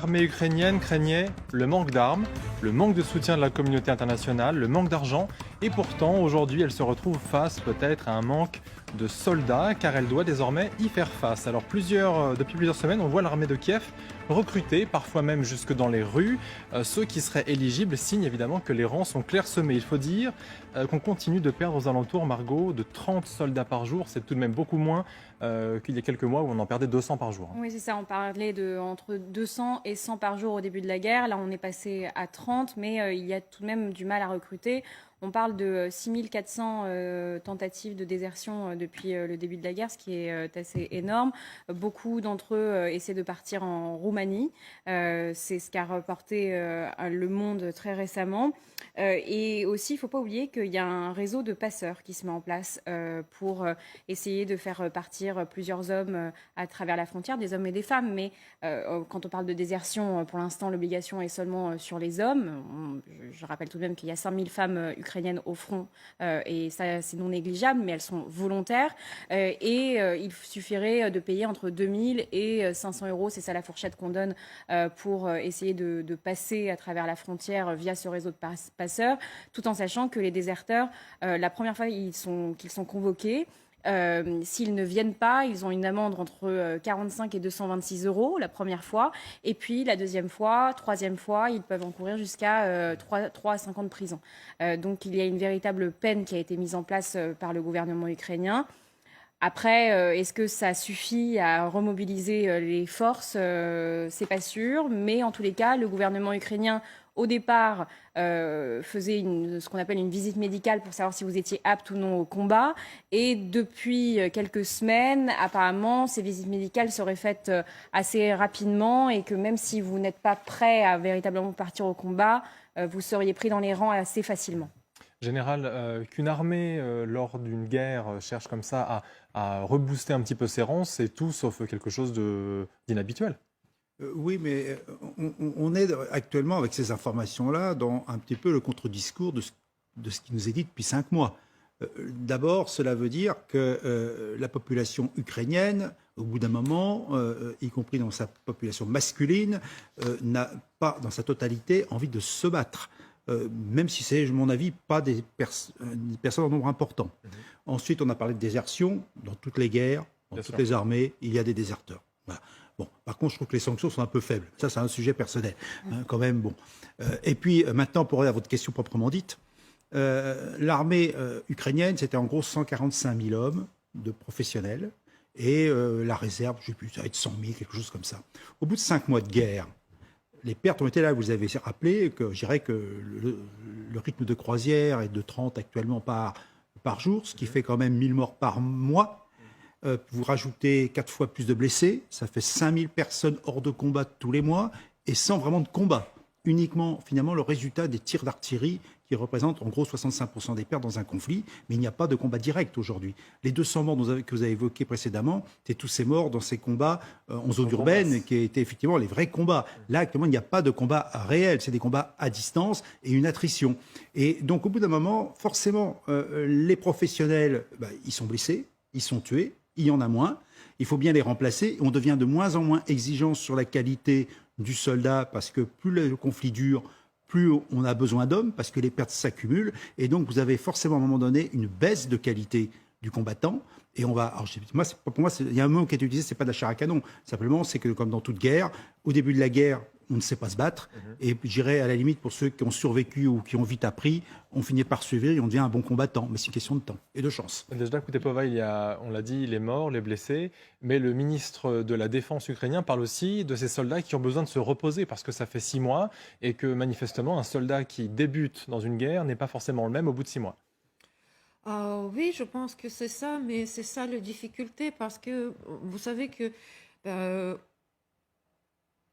L'armée ukrainienne craignait le manque d'armes, le manque de soutien de la communauté internationale, le manque d'argent, et pourtant aujourd'hui elle se retrouve face peut-être à un manque de soldats car elle doit désormais y faire face. Alors depuis plusieurs semaines, on voit l'armée de Kiev recruter, parfois même jusque dans les rues. Ceux qui seraient éligibles signe évidemment que les rangs sont clairsemés. Il faut dire qu'on continue de perdre aux alentours, Margot, de 30 soldats par jour. C'est tout de même beaucoup moins qu'il y a quelques mois où on en perdait 200 par jour. Oui, c'est ça. On parlait de entre 200 et 100 par jour au début de la guerre. Là, on est passé à 30, mais il y a tout de même du mal à recruter. On parle de 6400 tentatives de désertion depuis le début de la guerre, ce qui est assez énorme. Beaucoup d'entre eux essaient de partir en Roumanie. C'est ce qu'a reporté Le Monde très récemment. Et aussi, il ne faut pas oublier qu'il y a un réseau de passeurs qui se met en place pour essayer de faire partir plusieurs hommes à travers la frontière, des hommes et des femmes. Mais quand on parle de désertion, pour l'instant, l'obligation est seulement sur les hommes. Je rappelle tout de même qu'il y a 5000 femmes ukrainiennes au front et ça, c'est non négligeable, mais elles sont volontaires. Il suffirait de payer entre 2000 et 500 euros, c'est ça la fourchette qu'on donne pour essayer de passer à travers la frontière via ce réseau de passeurs, tout en sachant que les déserteurs, la première fois qu'ils sont convoqués, s'ils ne viennent pas, ils ont une amende entre 45 et 226 euros la première fois. Et puis la deuxième fois, troisième fois, ils peuvent encourir jusqu'à 3 à 5 ans de prison. Donc il y a une véritable peine qui a été mise en place par le gouvernement ukrainien. Après, est-ce que ça suffit à remobiliser les forces? C'est pas sûr. Mais en tous les cas, le gouvernement ukrainien, au départ, faisait ce qu'on appelle une visite médicale pour savoir si vous étiez apte ou non au combat. Et depuis quelques semaines, apparemment, ces visites médicales seraient faites assez rapidement et que même si vous n'êtes pas prêt à véritablement partir au combat, vous seriez pris dans les rangs assez facilement. Général, qu'une armée, lors d'une guerre, cherche comme ça à rebooster un petit peu ses rangs, c'est tout sauf quelque chose d'inhabituel. Oui, mais on est actuellement, avec ces informations-là, dans un petit peu le contre-discours de ce qui nous est dit depuis 5 mois. D'abord, cela veut dire que la population ukrainienne, au bout d'un moment, y compris dans sa population masculine, n'a pas, dans sa totalité, envie de se battre. Même si c'est, à mon avis, pas des personnes en nombre important. Ensuite, on a parlé de désertion. Dans toutes les guerres, dans toutes les armées, il y a des déserteurs. Voilà. Bon, par contre, je trouve que les sanctions sont un peu faibles. Ça, c'est un sujet personnel, quand même. Bon. Et puis, maintenant, pour aller à votre question proprement dite, l'armée ukrainienne, c'était en gros 145 000 hommes de professionnels. Et la réserve, je ne sais plus, ça va être 100 000, quelque chose comme ça. Au bout de 5 mois de guerre, les pertes ont été là. Vous avez rappelé que je dirais que le rythme de croisière est de 30 actuellement par jour, ce qui fait quand même 1000 morts par mois. Vous rajoutez 4 fois plus de blessés, ça fait 5000 personnes hors de combat tous les mois et sans vraiment de combat. Uniquement, finalement, le résultat des tirs d'artillerie qui représentent en gros 65% des pertes dans un conflit, mais il n'y a pas de combat direct aujourd'hui. Les 200 morts que vous avez évoqués précédemment, c'est tous ces morts dans ces combats en zone urbaine qui étaient effectivement les vrais combats. Là, actuellement, il n'y a pas de combat réel, c'est des combats à distance et une attrition. Et donc, au bout d'un moment, forcément, les professionnels, ils sont blessés, ils sont tués, il y en a moins, il faut bien les remplacer. On devient de moins en moins exigeant sur la qualité du soldat parce que plus le conflit dure, plus on a besoin d'hommes parce que les pertes s'accumulent. Et donc, vous avez forcément à un moment donné une baisse de qualité du combattant. Et on va. Alors, pour moi, il y a un mot qui est utilisé, c'est pas de la chair à canon. Simplement, c'est que comme dans toute guerre, au début de la guerre, on ne sait pas se battre. Et j'irais à la limite, pour ceux qui ont survécu ou qui ont vite appris, on finit par survivre et on devient un bon combattant. Mais c'est une question de temps et de chance. Déjà, Koutepova, on l'a dit, les morts, les blessés. Mais le ministre de la Défense ukrainien parle aussi de ces soldats qui ont besoin de se reposer parce que ça fait 6 mois et que manifestement, un soldat qui débute dans une guerre n'est pas forcément le même au bout de 6 mois. Oui, je pense que c'est ça, mais c'est ça la difficulté parce que vous savez que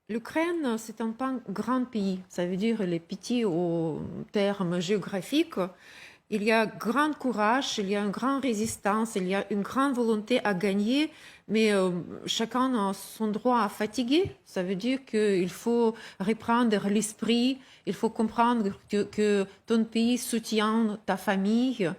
l'Ukraine, c'est un grand pays. Ça veut dire les petits au terme géographique. Il y a grand courage, il y a une grande résistance, il y a une grande volonté à gagner, mais chacun a son droit à fatiguer. Ça veut dire qu'il faut reprendre l'esprit, il faut comprendre que ton pays soutient ta famille.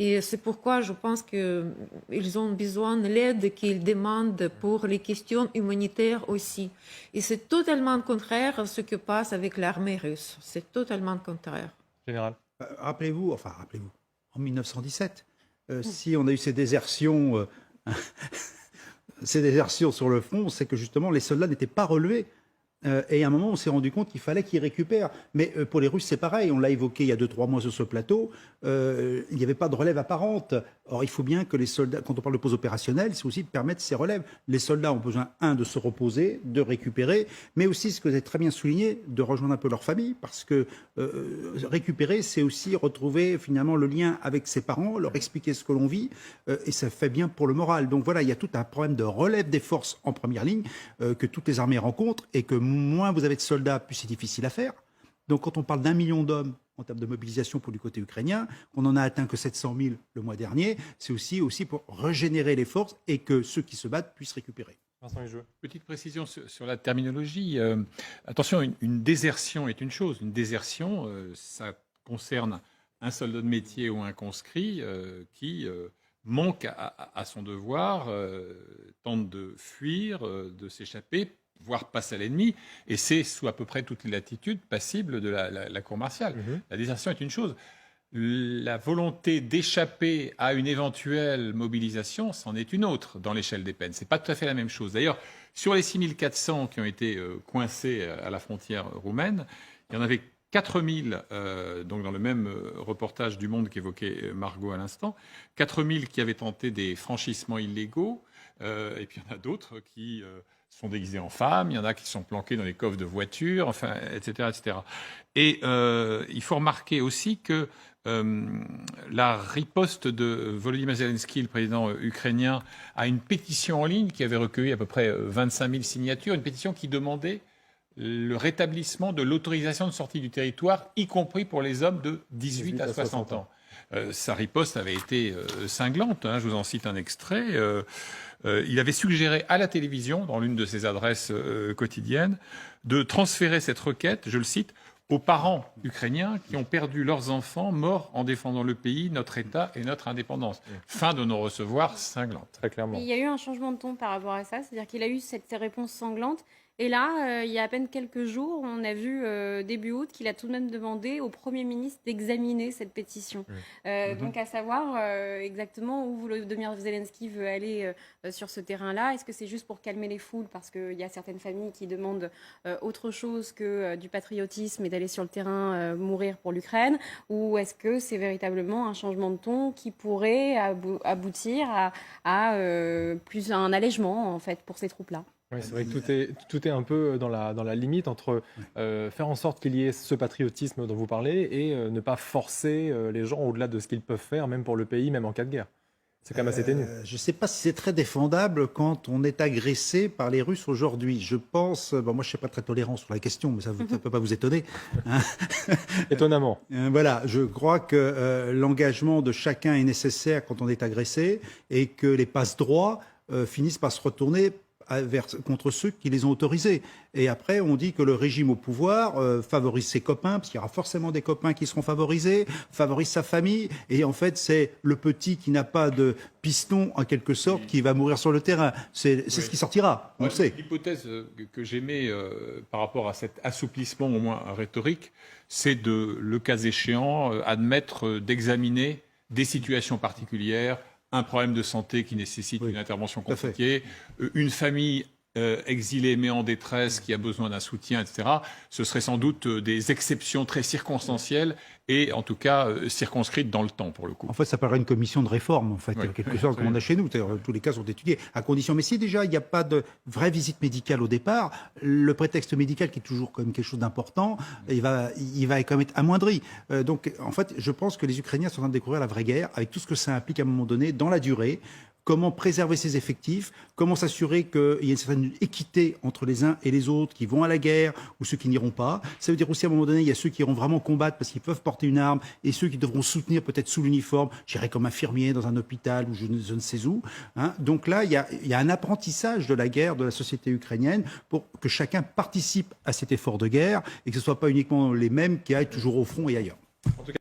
Et c'est pourquoi je pense qu'ils ont besoin de l'aide qu'ils demandent pour les questions humanitaires aussi. Et c'est totalement contraire à ce qui passe avec l'armée russe. C'est totalement contraire. Général. Rappelez-vous, en 1917, si on a eu ces désertions sur le front, c'est que justement les soldats n'étaient pas relevés. Et à un moment, on s'est rendu compte qu'il fallait qu'ils récupèrent. Mais pour les Russes, c'est pareil. On l'a évoqué il y a 2-3 mois sur ce plateau. Il n'y avait pas de relève apparente. Or, il faut bien que les soldats, quand on parle de pause opérationnelle, c'est aussi de permettre ces relèves. Les soldats ont besoin, de se reposer, de récupérer, mais aussi, ce que vous avez très bien souligné, de rejoindre un peu leur famille, parce que récupérer, c'est aussi retrouver finalement le lien avec ses parents, leur expliquer ce que l'on vit, et ça fait bien pour le moral. Donc voilà, il y a tout un problème de relève des forces en première ligne que toutes les armées rencontrent, et que moins vous avez de soldats, plus c'est difficile à faire. Donc quand on parle d'1 million d'hommes en termes de mobilisation pour du côté ukrainien, qu'on n'en a atteint que 700 000 le mois dernier, c'est aussi pour régénérer les forces et que ceux qui se battent puissent récupérer. Petite précision sur la terminologie. Attention, une désertion est une chose. Une désertion, ça concerne un soldat de métier ou un conscrit qui manque à son devoir, tente de fuir, de s'échapper, voire passe à l'ennemi, et c'est sous à peu près toutes les latitudes passible de la cour martiale. La désertion est une chose. La volonté d'échapper à une éventuelle mobilisation, c'en est une autre dans l'échelle des peines. Ce n'est pas tout à fait la même chose. D'ailleurs, sur les 6400 qui ont été coincés à la frontière roumaine, il y en avait 4000, donc dans le même reportage du Monde qu'évoquait Margot à l'instant, 4000 qui avaient tenté des franchissements illégaux, et puis il y en a d'autres qui sont déguisés en femmes, il y en a qui sont planqués dans les coffres de voitures, enfin, etc., etc. Et il faut remarquer aussi que la riposte de Volodymyr Zelensky, le président ukrainien, à une pétition en ligne qui avait recueilli à peu près 25 000 signatures, une pétition qui demandait le rétablissement de l'autorisation de sortie du territoire, y compris pour les hommes de 18 à 60 ans. Sa riposte avait été cinglante, je vous en cite un extrait. Il avait suggéré à la télévision, dans l'une de ses adresses quotidiennes, de transférer cette requête, je le cite, aux parents ukrainiens qui ont perdu leurs enfants morts en défendant le pays, notre État et notre indépendance. Fin de non-recevoir cinglante. Très clairement. Il y a eu un changement de ton par rapport à ça, c'est-à-dire qu'il a eu cette réponse sanglante. Et là, il y a à peine quelques jours, on a vu début août qu'il a tout de même demandé au Premier ministre d'examiner cette pétition. Donc à savoir exactement où Volodymyr Zelensky veut aller sur ce terrain-là. Est-ce que c'est juste pour calmer les foules parce qu'il y a certaines familles qui demandent autre chose que du patriotisme et d'aller sur le terrain mourir pour l'Ukraine? Ou est-ce que c'est véritablement un changement de ton qui pourrait aboutir à plus un allègement en fait, pour ces troupes-là? Oui, c'est vrai que tout est un peu dans la limite entre faire en sorte qu'il y ait ce patriotisme dont vous parlez et ne pas forcer les gens au-delà de ce qu'ils peuvent faire, même pour le pays, même en cas de guerre. C'est quand même assez ténu. Je ne sais pas si c'est très défendable quand on est agressé par les Russes aujourd'hui. Je pense, moi je ne suis pas très tolérant sur la question, mais ça ne peut pas vous étonner. Hein. Étonnamment. Voilà, je crois que l'engagement de chacun est nécessaire quand on est agressé et que les passe-droits finissent par se retourner contre ceux qui les ont autorisés. Et après, on dit que le régime au pouvoir favorise ses copains, parce qu'il y aura forcément des copains qui seront favorisés, favorise sa famille, et en fait, c'est le petit qui n'a pas de piston, en quelque sorte, qui va mourir sur le terrain. C'est ce qui sortira, on le sait. L'hypothèse que j'émets par rapport à cet assouplissement, au moins rhétorique, c'est de, le cas échéant, admettre d'examiner des situations particulières, un problème de santé qui nécessite une intervention compliquée, une famille exilée mais en détresse qui a besoin d'un soutien, etc. Ce serait sans doute des exceptions très circonstancielles et en tout cas circonscrites dans le temps pour le coup. En fait, ça paraît une commission de réforme, en fait, quelque chose comme on a chez nous. Tous les cas sont étudiés, à condition. Mais si déjà il n'y a pas de vraie visite médicale au départ, le prétexte médical qui est toujours quand même quelque chose d'important, il va quand même être amoindri. Donc, en fait, je pense que les Ukrainiens sont en train de découvrir la vraie guerre, avec tout ce que ça implique à un moment donné, dans la durée. Comment préserver ses effectifs, comment s'assurer qu'il y ait une certaine équité entre les uns et les autres qui vont à la guerre ou ceux qui n'iront pas. Ça veut dire aussi à un moment donné, il y a ceux qui iront vraiment combattre parce qu'ils peuvent porter une arme et ceux qui devront soutenir peut-être sous l'uniforme, j'irai comme infirmier dans un hôpital ou je ne sais où. Hein. Donc là, il y a un apprentissage de la guerre de la société ukrainienne pour que chacun participe à cet effort de guerre et que ce ne soit pas uniquement les mêmes qui aillent toujours au front et ailleurs. En tout cas,